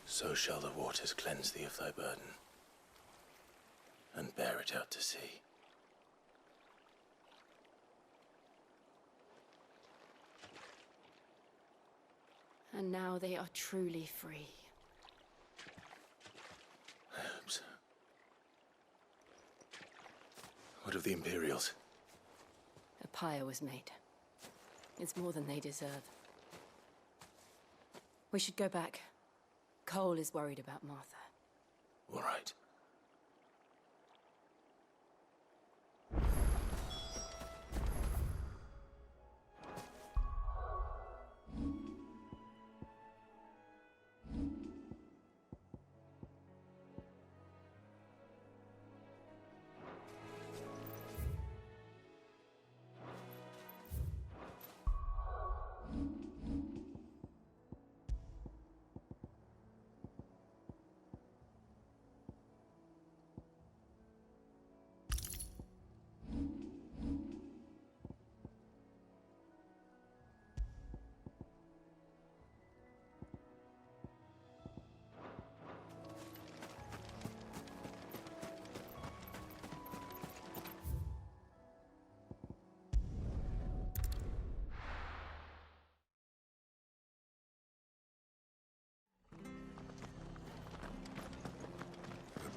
So shall the waters cleanse thee of thy burden, and bear it out to sea. And now they are truly free. I hope so. What of the Imperials? A pyre was made. It's more than they deserve. We should go back. Cole is worried about Martha. All right.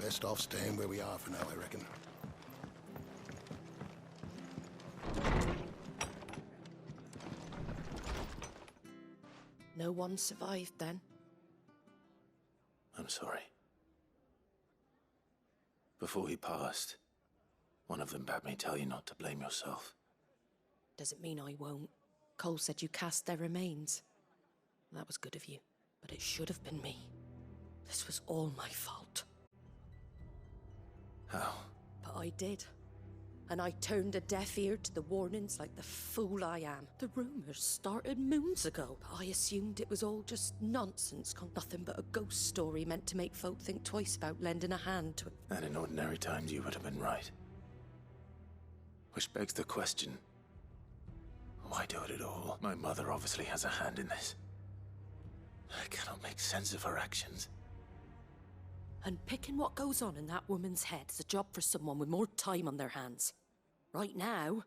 Best off staying where we are for now, I reckon. No one survived then? I'm sorry. Before he passed, one of them bade me tell you not to blame yourself. Doesn't mean I won't. Cole said you cast their remains. That was good of you, but it should have been me. This was all my fault. How? But I did. And I turned a deaf ear to the warnings like the fool I am. The rumours started moons ago, but I assumed it was all just nonsense, nothing but a ghost story meant to make folk think twice about lending a hand to it. And in ordinary times you would have been right. Which begs the question, why do it at all? My mother obviously has a hand in this. I cannot make sense of her actions. And picking what goes on in that woman's head is a job for someone with more time on their hands. Right now,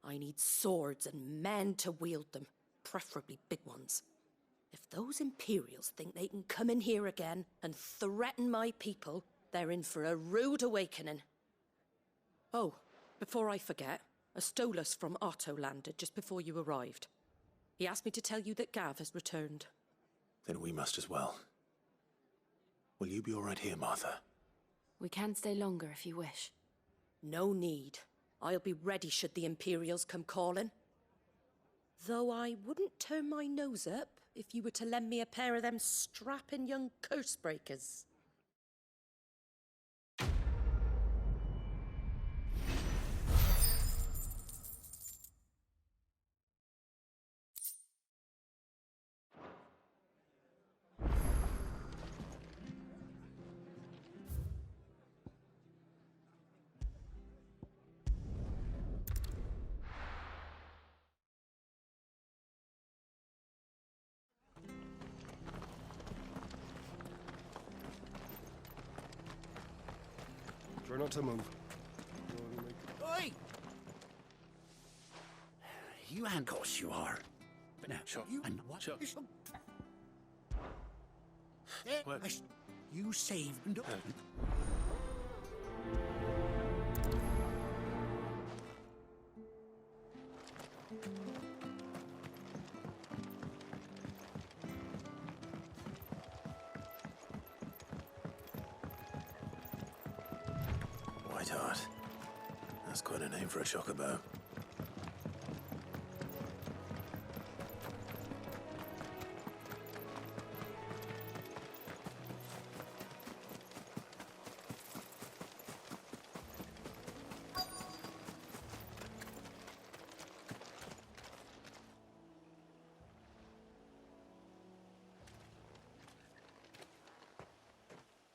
I need swords and men to wield them, preferably big ones. If those Imperials think they can come in here again and threaten my people, they're in for a rude awakening. Oh, before I forget, a Stolas from Otto landed just before you arrived. He asked me to tell you that Gav has returned. Then we must as well. Will you be all right here, Martha? We can stay longer if you wish. No need. I'll be ready should the Imperials come calling. Though I wouldn't turn my nose up if you were to lend me a pair of them strapping young curse breakers. Try not to move. Oi! You and of course you are. But now, Sure. you and what? Sure. What? You saved and Whiteheart. That's quite a name for a chocobo.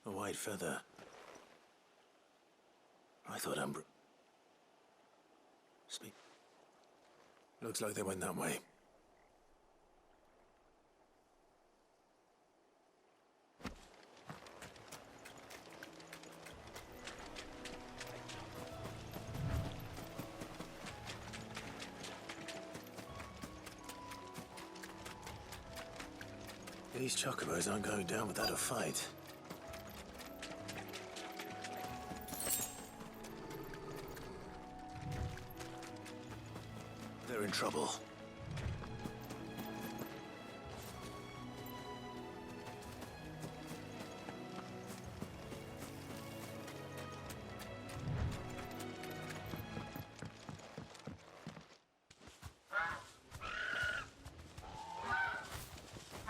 A white feather. I thought Speak. Looks like they went that way. These chocobos aren't going down without a fight. They're in trouble.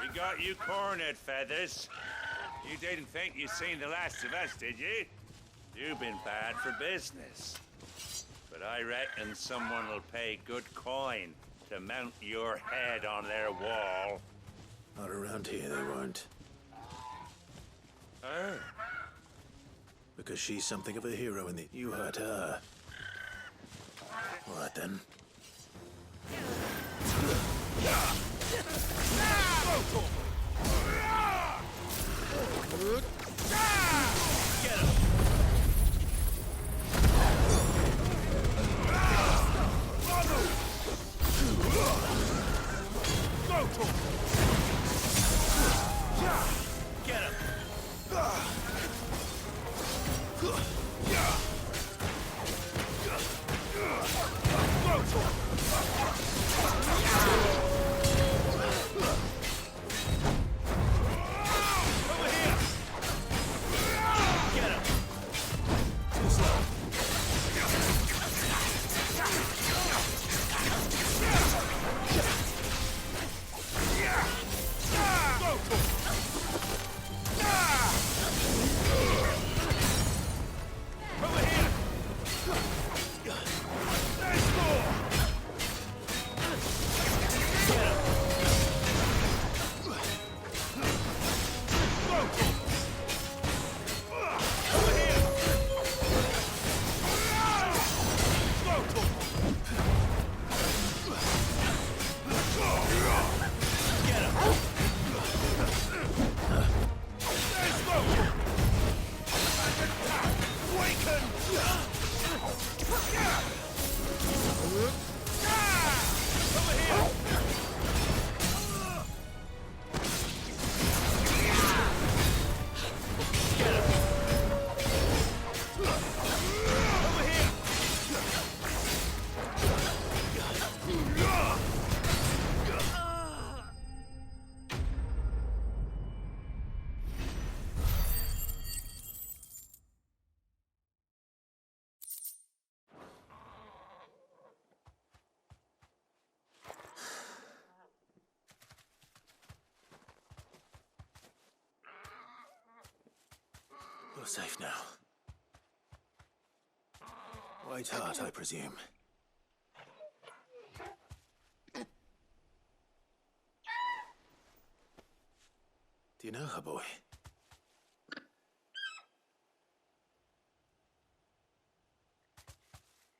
We got you cornered, Feathers. You didn't think you'd seen the last of us, did you? You've been bad for business. But I reckon someone will pay good coin to mount your head on their wall. Not around here, they won't. Oh. Because she's something of a hero in the... You hurt her. All right, then. Get him! Get him! Over here! Get him! Too slow. Over here! There's more! Get him! Over here! Get him! There's more! Awaken! Over here! Get him! Over here! You're safe now. White Heart, I presume. Do you know her, boy?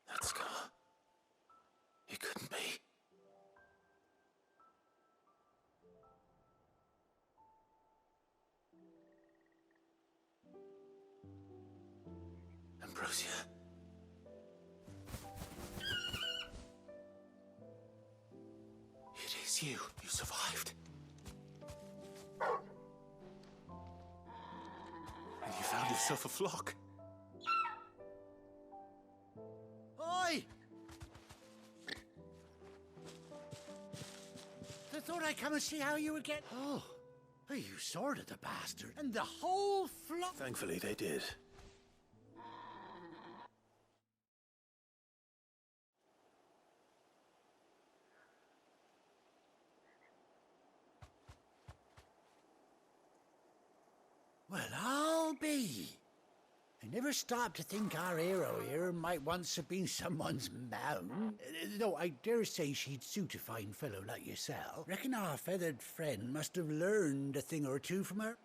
That scar. It couldn't be. Ambrosia. It is you. You survived. And you found yourself a flock. Oi! I thought I'd come and see how you would get. Oh, you sorted the bastard. And the whole flock. Thankfully, they did. Well, I'll be. I never stopped to think our hero here might once have been someone's mount. Though I dare say she'd suit a fine fellow like yourself. Reckon our feathered friend must have learned a thing or two from her.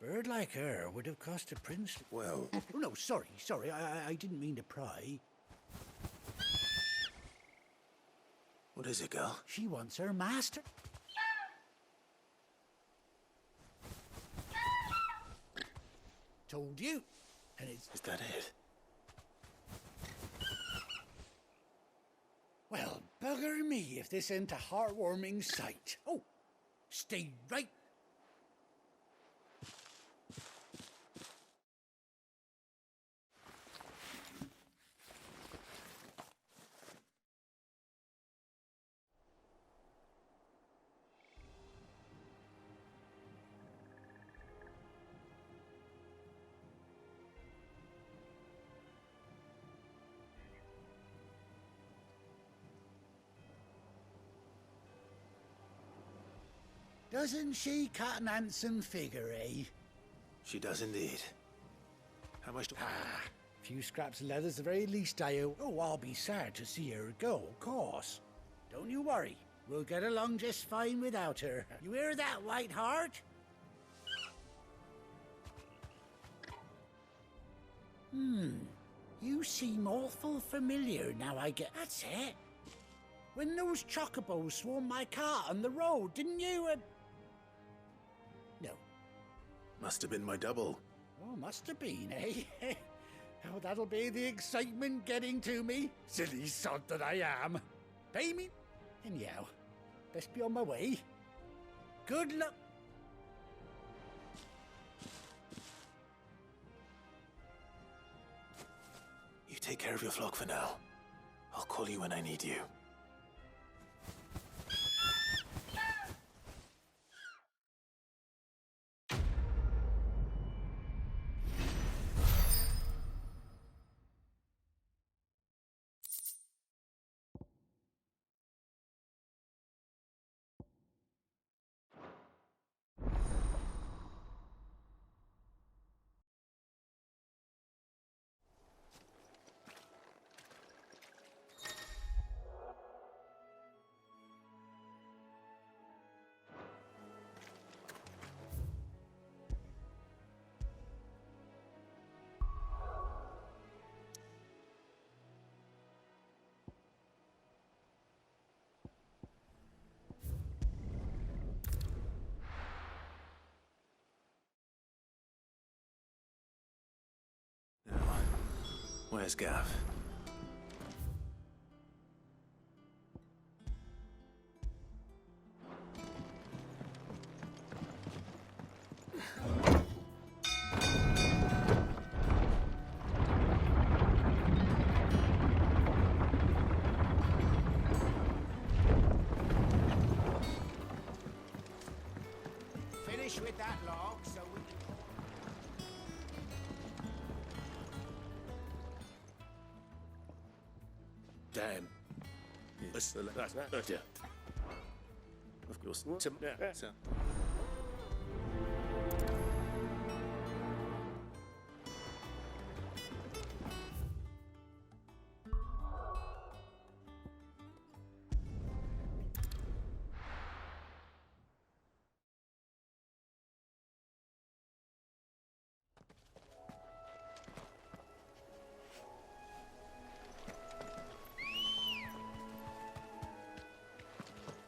Bird like her would have cost a prince. Well... Oh, no, sorry. I didn't mean to pry. What is it, girl? She wants her master. Told you. And it's... Is that it? Well, bugger me if this ain't a heartwarming sight. Oh, Stay right. Doesn't she cut an handsome figure, eh? She does indeed. How much do... Few scraps of leather's the very least I owe. Oh, I'll be sad to see her go, of course. Don't you worry. We'll get along just fine without her. You hear that, White Heart? You seem awful familiar now I get... That's it. When those chocobos swarmed my car on the road, didn't you, No. Must have been my double. Oh, must have been, eh? Oh, that'll be the excitement getting to me. Silly sod that I am. Pay me. Anyhow, best be on my way. Good luck. You take care of your flock for now. I'll call you when I need you. Where's Gav? Finish with that log so we can... Damn. That's yeah. Of course. Yeah.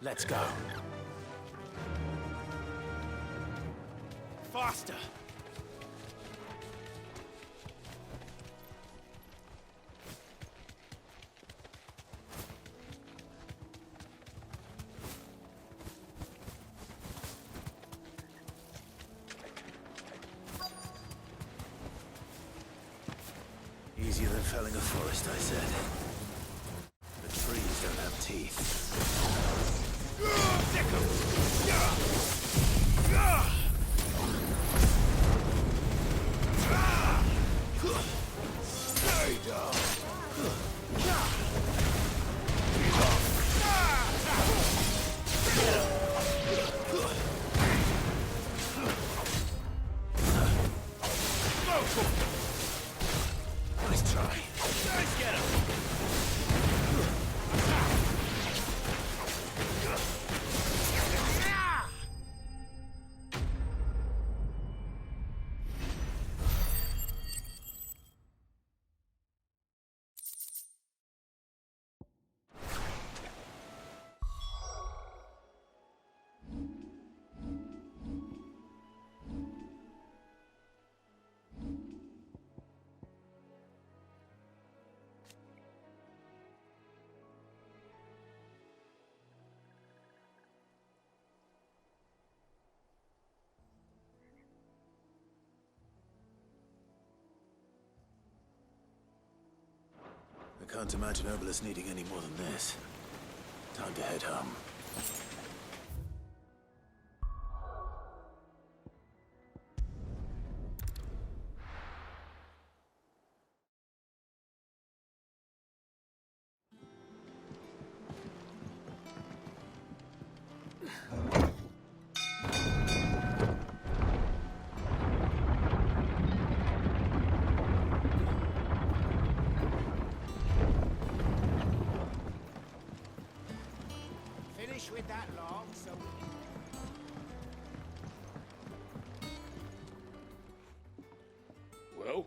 Let's go. Faster! Easier than felling a forest, I said. The trees don't have teeth. Stay down. Nice try. Guys, get him. can't imagine Obelisk needing any more than this. Time to head home. Finish with that log, so Well?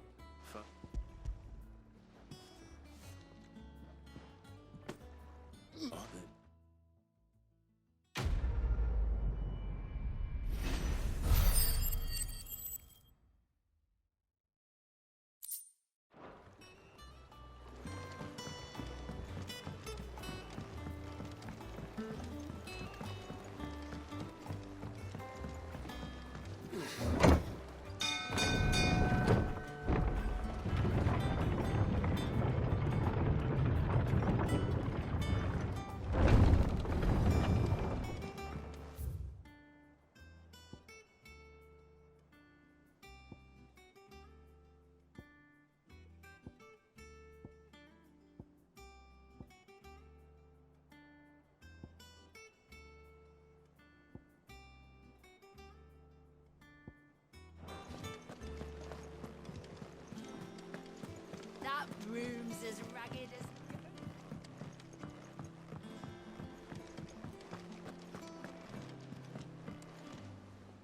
That broom's as ragged as...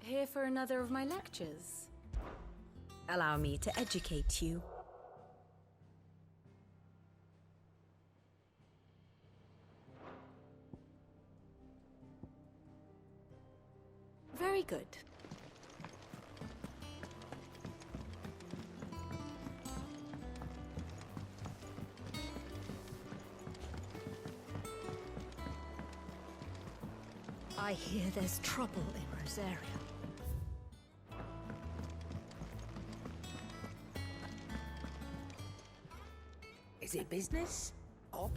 Here for another of my lectures? Allow me to educate you. Very good. I hear there's trouble in Rosaria. is it business? Or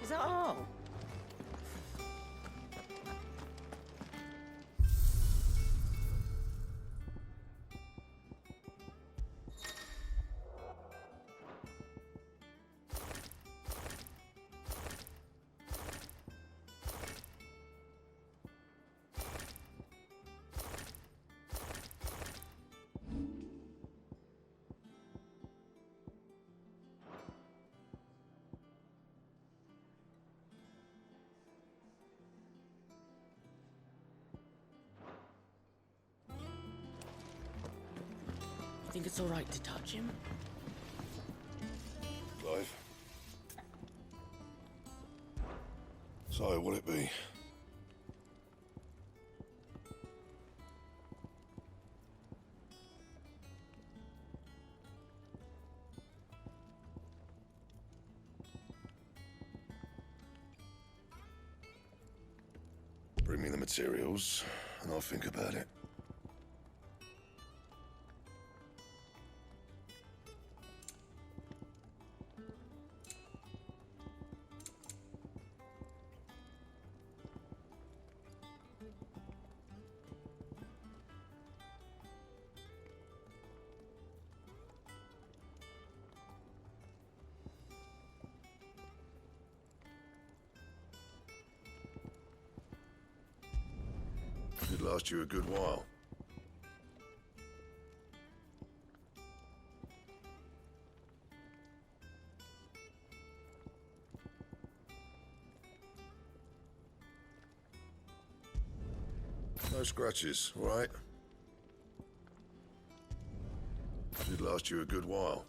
is that all? Think it's all right to touch him? Clive? So, what'll it be? Bring me the materials, and I'll think about it. It'd last you a good while. No scratches, all right? It'd last you a good while.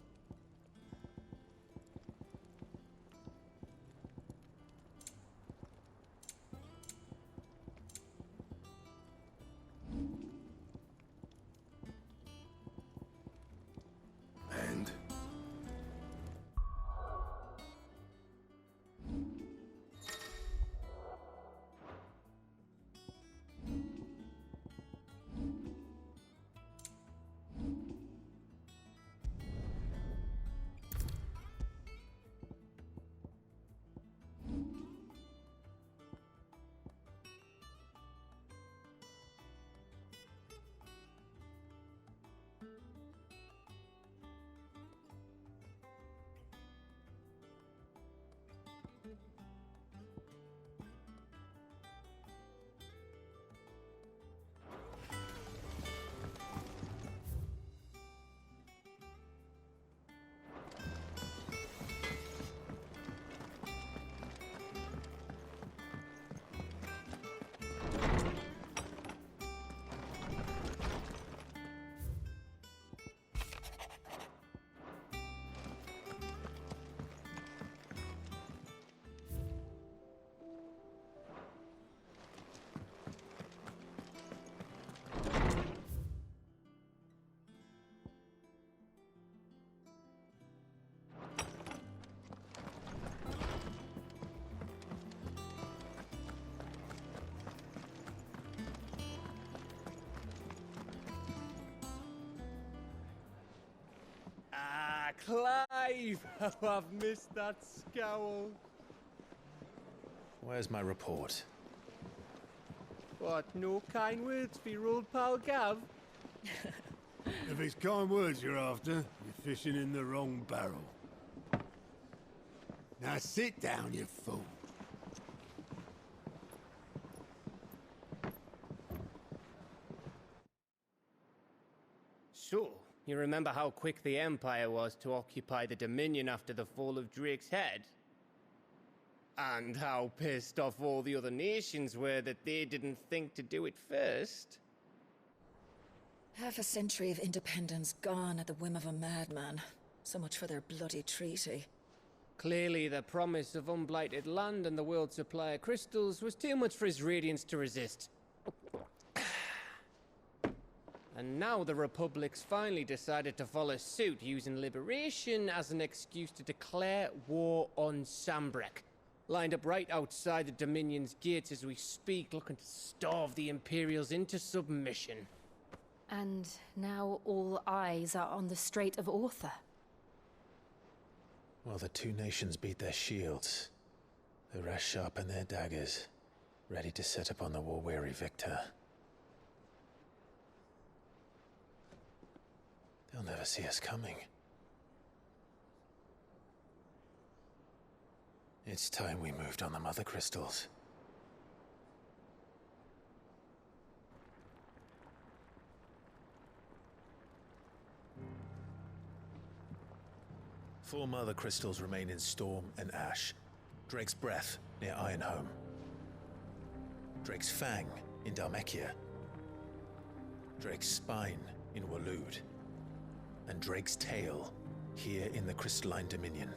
Clive! Oh, I've missed that scowl. Where's my report? What, no kind words for your old pal Gav? If it's kind words you're after, you're fishing in the wrong barrel. Now sit down, you fool. So, you remember how quick the Empire was to occupy the Dominion after the fall of Drake's head? And how pissed off all the other nations were that they didn't think to do it first? Half a century of independence gone at the whim of a madman. So much for their bloody treaty. Clearly, the promise of unblighted land and the world's supply of crystals was too much for his radiance to resist. And now the Republic's finally decided to follow suit, using liberation as an excuse to declare war on Sambrek. Lined up right outside the Dominion's gates as we speak, looking to starve the Imperials into submission. And now all eyes are on the Strait of Author. Well, the two nations beat their shields. The rest sharpen their daggers, ready to set upon the war-weary victor. They'll never see us coming. It's time we moved on the Mothercrystals. Four Mothercrystals remain in Storm and Ash. Drake's Breath near Ironhome. Drake's Fang in Dhalmekia. Drake's Spine in Waloed. And Drake's Tail here in the Crystalline Dominion.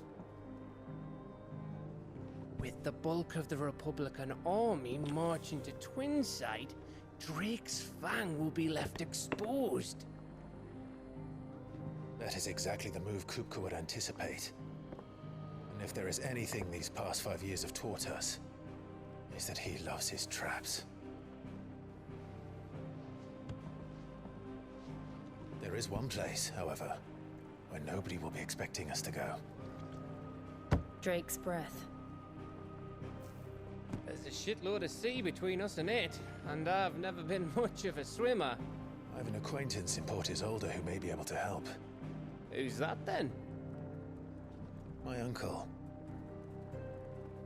With the bulk of the Republican army marching to Twinside, Drake's Fang will be left exposed. That is exactly the move Kupka would anticipate. And if there is anything these past 5 years have taught us, is that he loves his traps. There is one place, however, where nobody will be expecting us to go. Drake's Breath. There's a shitload of sea between us and it, and I've never been much of a swimmer. I have an acquaintance in Port Isolde who may be able to help. Who's that then? My uncle,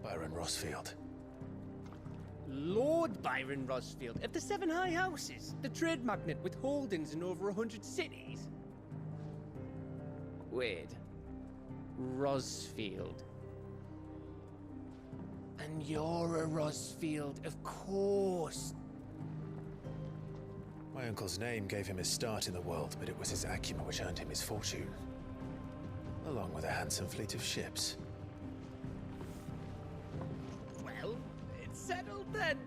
Byron Rosfield. Lord Byron Rosfield of the Seven High Houses, the trade magnate with holdings in over 100 cities. Wait, Rosfield. And you're a Rosfield, of course. My uncle's name gave him his start in the world, but it was his acumen which earned him his fortune. Along with a handsome fleet of ships. Well, it's settled then.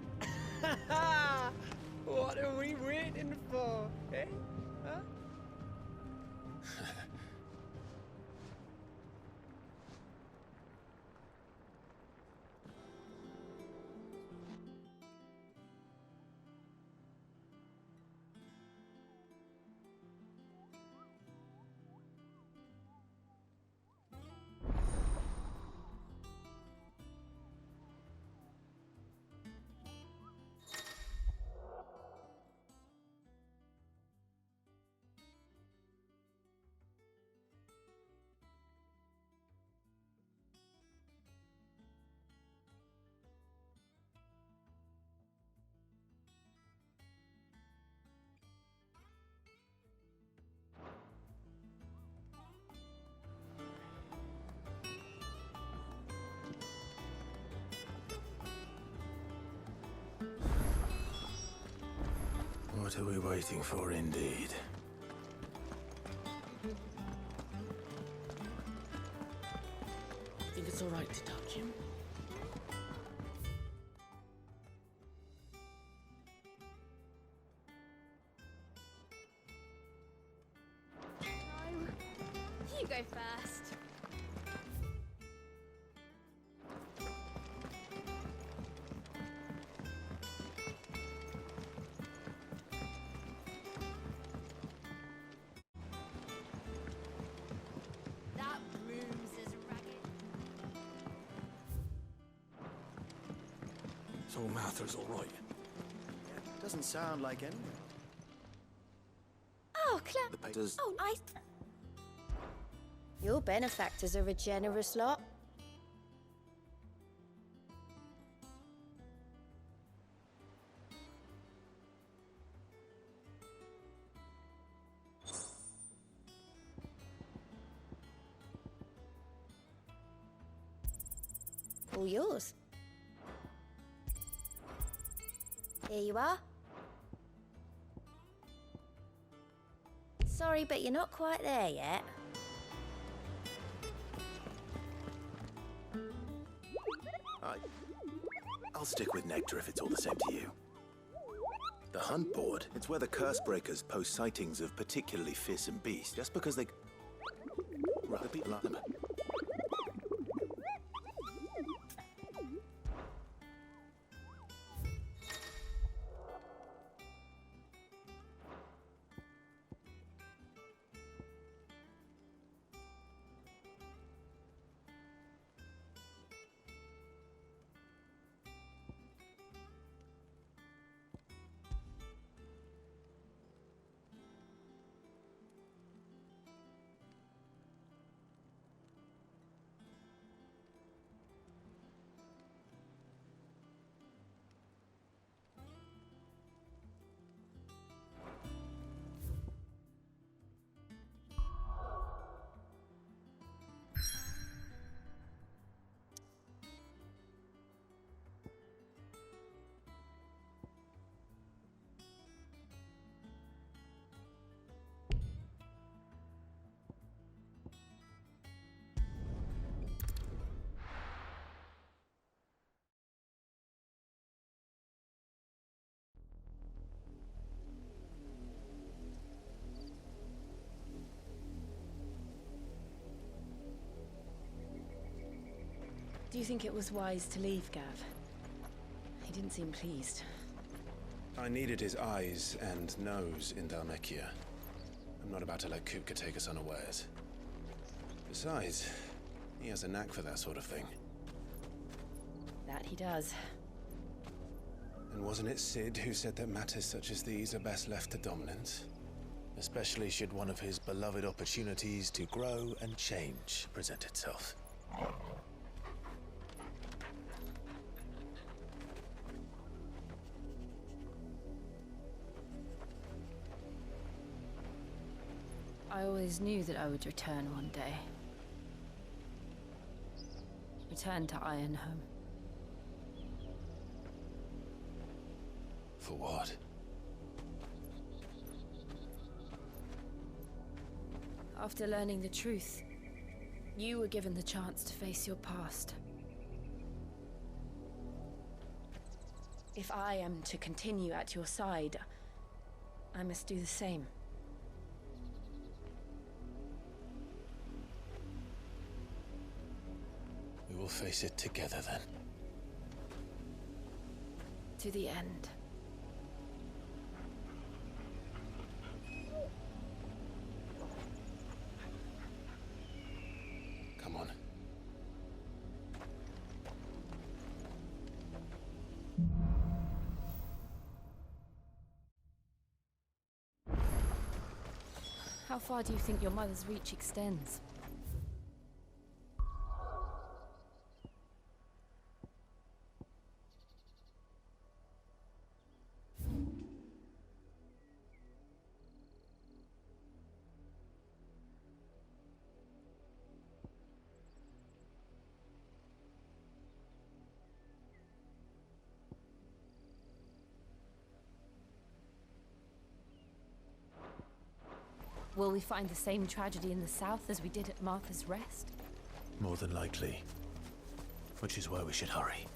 What are we waiting for, eh? Huh? What are we waiting for, indeed? Think it's all right to touch him? No. You go first. That room's as ragged. So Mather's all right. Doesn't sound like any. Oh, Claire. The papers. Oh, your benefactors are a generous lot. All yours. Here you are. Sorry, but you're not quite there yet. I'll stick with Nectar if it's all the same to you. The hunt board, it's where the curse breakers post sightings of particularly fearsome beasts, just because they... Right, the people like them. Do you think it was wise to leave, Gav? He didn't seem pleased. I needed his eyes and nose in Dhalmekia. I'm not about to let Kupka take us unawares. Besides, he has a knack for that sort of thing. That he does. And wasn't it Sid who said that matters such as these are best left to dominance? Especially should one of his beloved opportunities to grow and change present itself. I always knew that I would return one day. Return to Ironhome. For what? After learning the truth, you were given the chance to face your past. If I am to continue at your side, I must do the same. We will face it together then. To the end. Come on. How far do you think your mother's reach extends? Will we find the same tragedy in the south as we did at Martha's Rest? More than likely. Which is why we should hurry.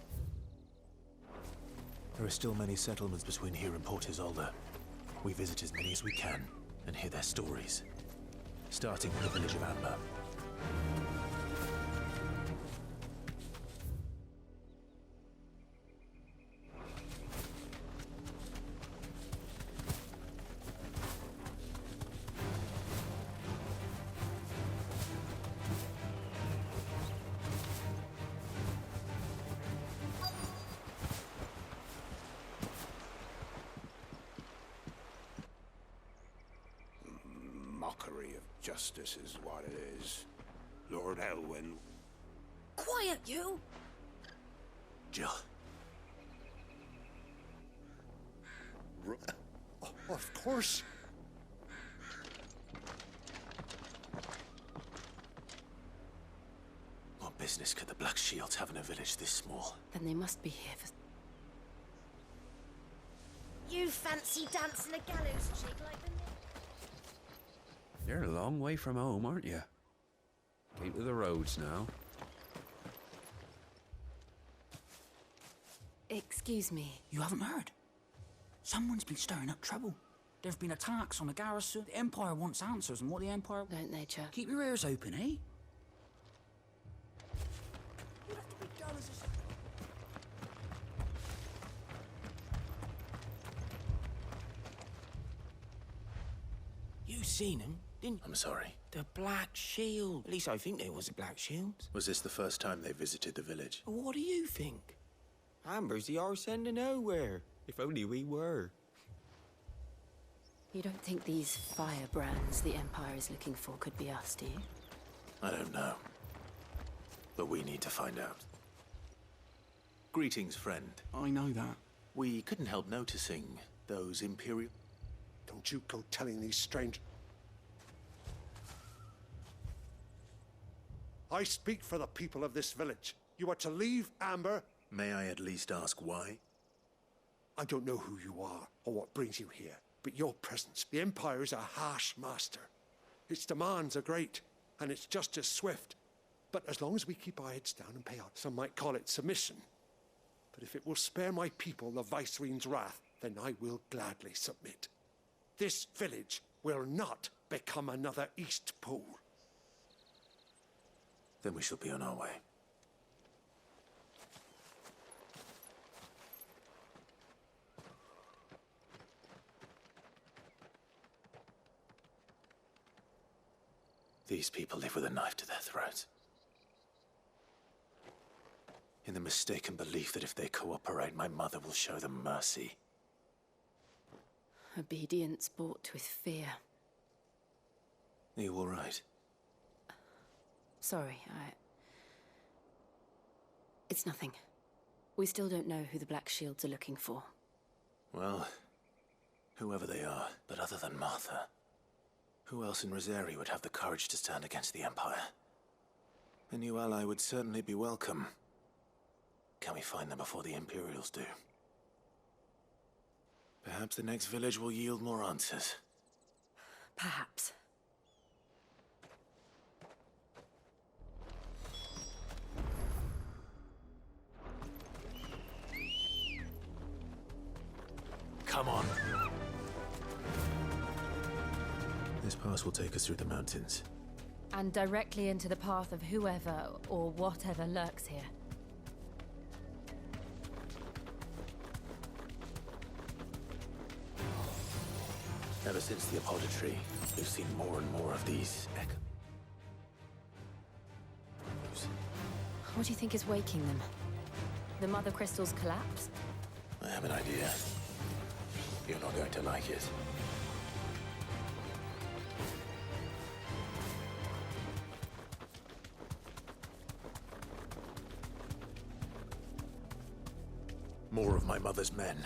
There are still many settlements between here and Port Isolde. We visit as many as we can and hear their stories. Starting with the village of Amber. Mockery of justice is what it is. Lord Elwyn. Quiet, you! Jill. Of course. What business could the Black Shields have in a village this small? Then they must be here for... You fancy dancing a gallows chick like the... You're a long way from home, aren't you? Keep to the roads now. Excuse me. You haven't heard? Someone's been stirring up trouble. There've been attacks on the garrison. The Empire wants answers, and what the Empire... Don't they, Chuck? Keep your ears open, eh? You seen him, didn't you? I'm sorry. The Black Shield. At least I think there was a Black Shield. Was this the first time they visited the village? What do you think? Amber's the arse end of nowhere. If only we were. You don't think these firebrands the Empire is looking for could be us, do you? I don't know. But we need to find out. Greetings, friend. I know that. We couldn't help noticing those Imperial... Don't you go telling these strange... I speak for the people of this village. You are to leave Amber. May I at least ask why? I don't know who you are or what brings you here, but your presence. The Empire is a harsh master. Its demands are great, and its justice swift. But as long as we keep our heads down and pay out, some might call it submission. But if it will spare my people the Viceroy's wrath, then I will gladly submit. This village will not become another East Pool. Then we shall be on our way. These people live with a knife to their throats. In the mistaken belief that if they cooperate, my mother will show them mercy. Obedience bought with fear. Are you all right? Sorry, It's nothing. We still don't know who the Black Shields are looking for. Well, whoever they are, but other than Martha, who else in Rosari would have the courage to stand against the Empire? A new ally would certainly be welcome. Can we find them before the Imperials do? Perhaps the next village will yield more answers. Perhaps. Come on. This pass will take us through the mountains. And directly into the path of whoever or whatever lurks here. Ever since the Apodatory, we've seen more and more of these echoes. What do you think is waking them? The Mothercrystals collapse? I have an idea. You're not going to like it. More of my mother's men.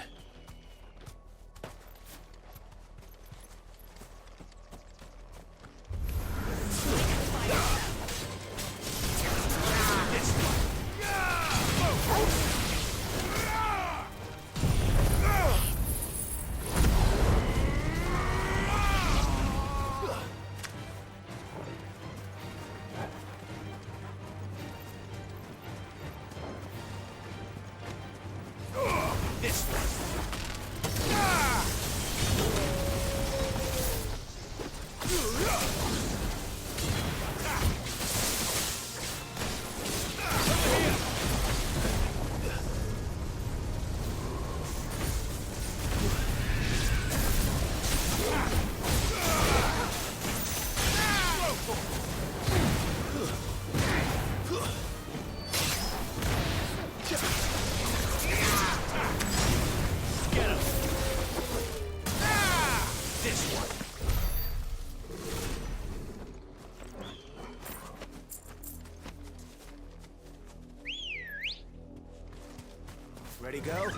Ready, go?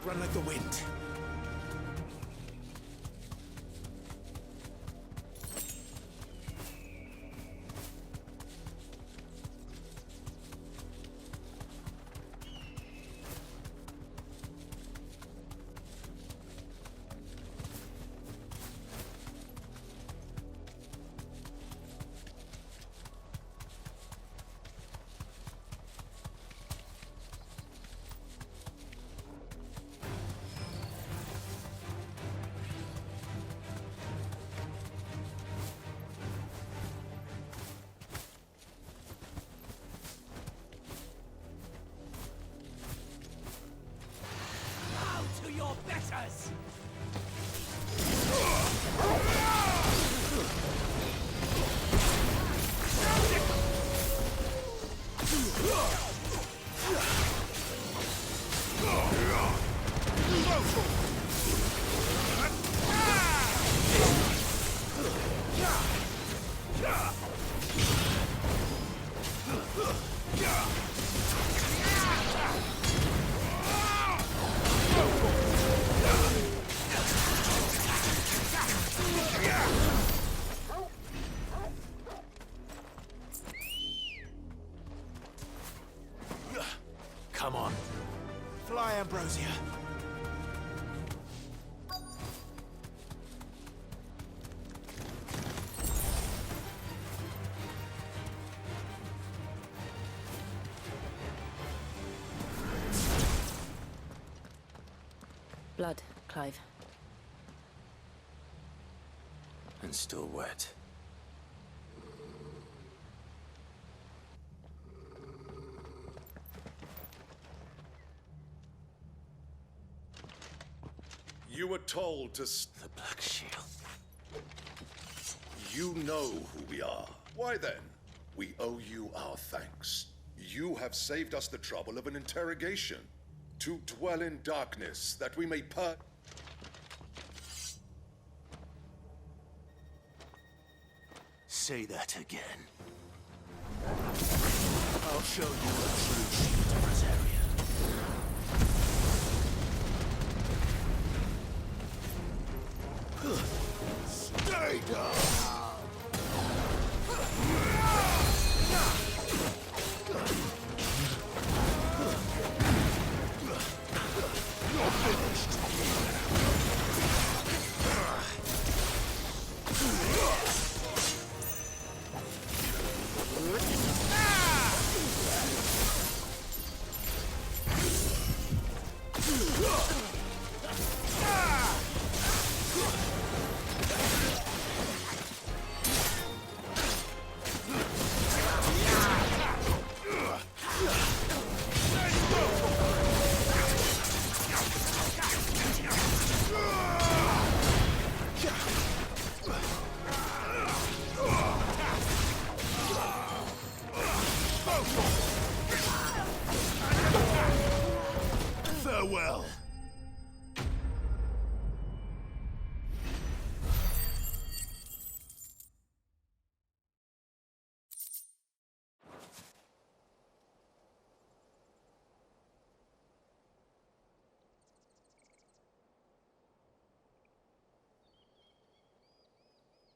Run like the wind. Come on. Fly, Ambrosia. Blood, Clive. And still wet. You were told to... The Black Shield. You know who we are. Why then? We owe you our thanks. You have saved us the trouble of an interrogation. To dwell in darkness, that we may Say that again. I'll show you a true shield Rosaria. Stay down! You're finished. Farewell.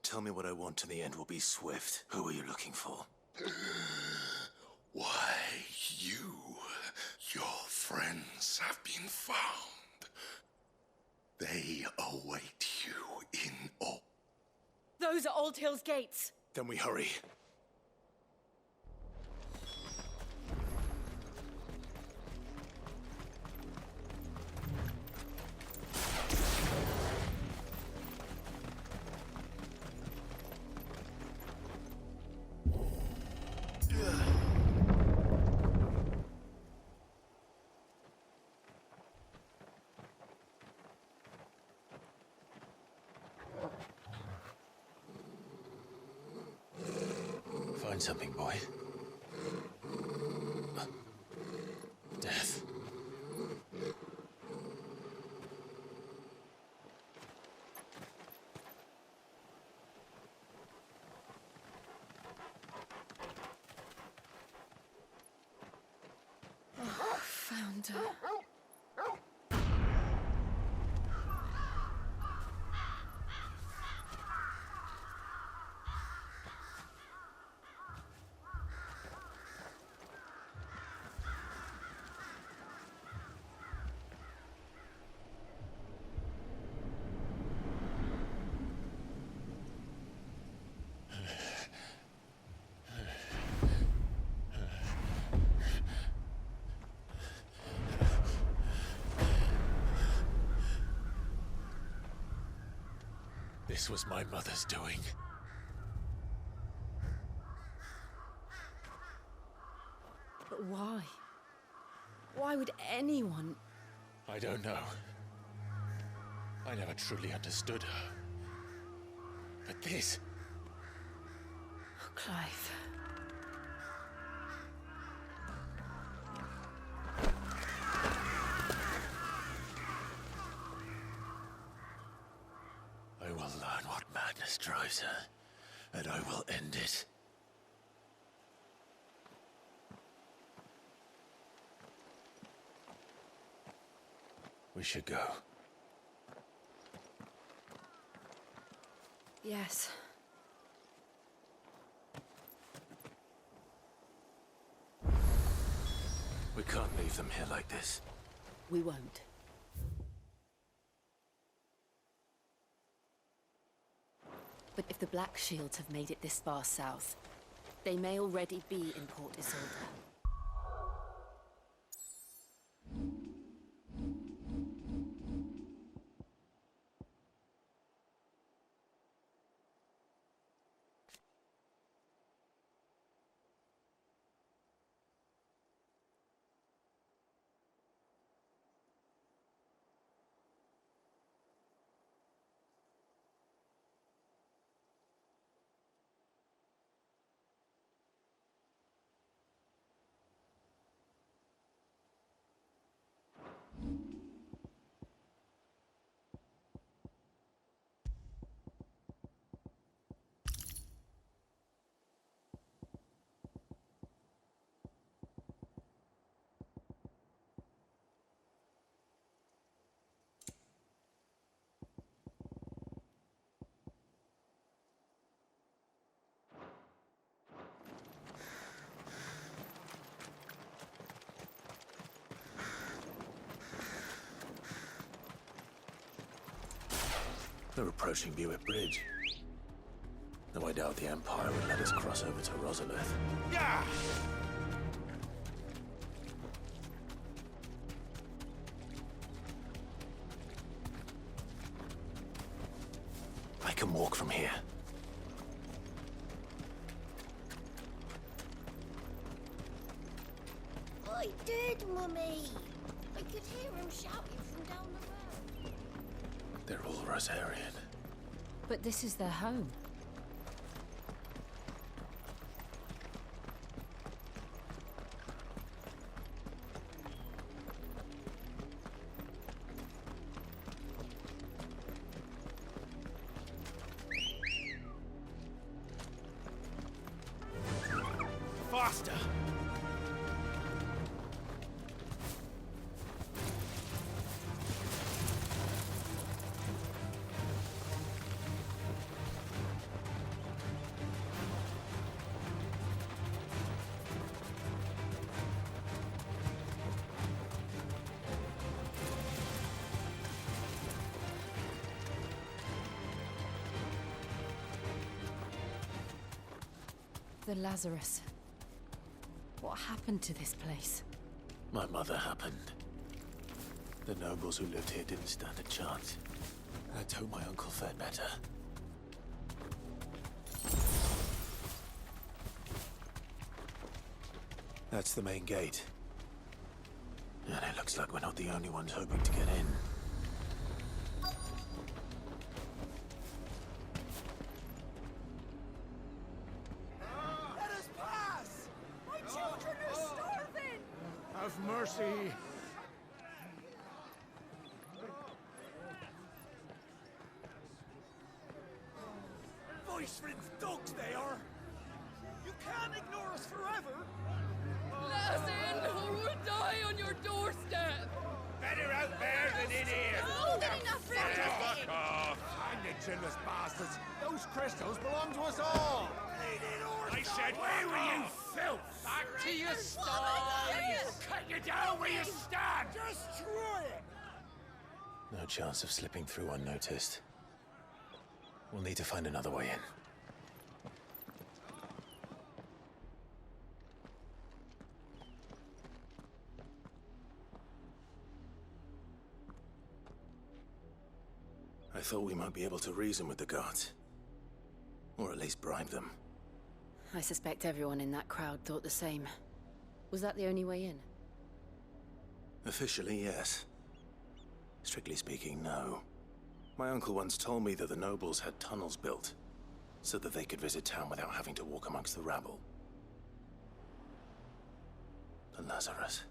Tell me what I want and the end will be swift. Who are you looking for? Why, your friends have been found. They await you in all. Those are Old Hill's gates. Then we hurry. find something, boy. Death. Oh, found her. This was my mother's doing. But why? Why would anyone... I don't know. I never truly understood her. But this... Oh, Clive. I will learn what madness drives her, and I will end it. We should go. Yes. We can't leave them here like this. We won't. But if the Black Shields have made it this far south, they may already be in Port Isolde. They're approaching Buick Bridge. Though I doubt the Empire would let us cross over to Rosalith. Yeah! I can walk from here. I did, Mummy. I could hear him shouting from down the road. They're all Rosarian. But this is their home. Faster! The Lazarus. What happened to this place? My mother happened. The nobles who lived here didn't stand a chance. Let's hope my uncle fared better. That's the main gate. And it looks like we're not the only ones hoping to get in. Let us Ishrin's dogs, they are! You can't ignore us forever! Let us in, or we'll die on your doorstep! Better out there than in here! More than enough room to Fuck sit. off! Hang the chinless bastards! Those crystals belong to us all! I said, where were you, filth? Back to your sties! Cut you down where you stand! Destroy it! No chance of slipping through unnoticed. We'll need to find another way in. I thought we might be able to reason with the guards. Or at least bribe them. I suspect everyone in that crowd thought the same. Was that the only way in? Officially, yes. Strictly speaking, no. My uncle once told me that the nobles had tunnels built, so that they could visit town without having to walk amongst the rabble. But Lazarus...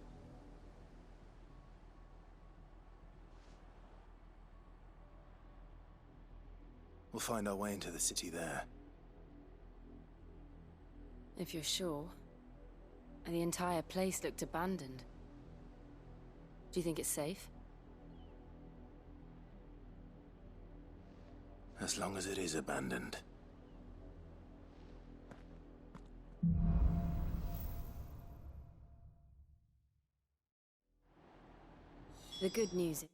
We'll find our way into the city there. If you're sure. The entire place looked abandoned. Do you think it's safe? As long as it is abandoned. The good news is...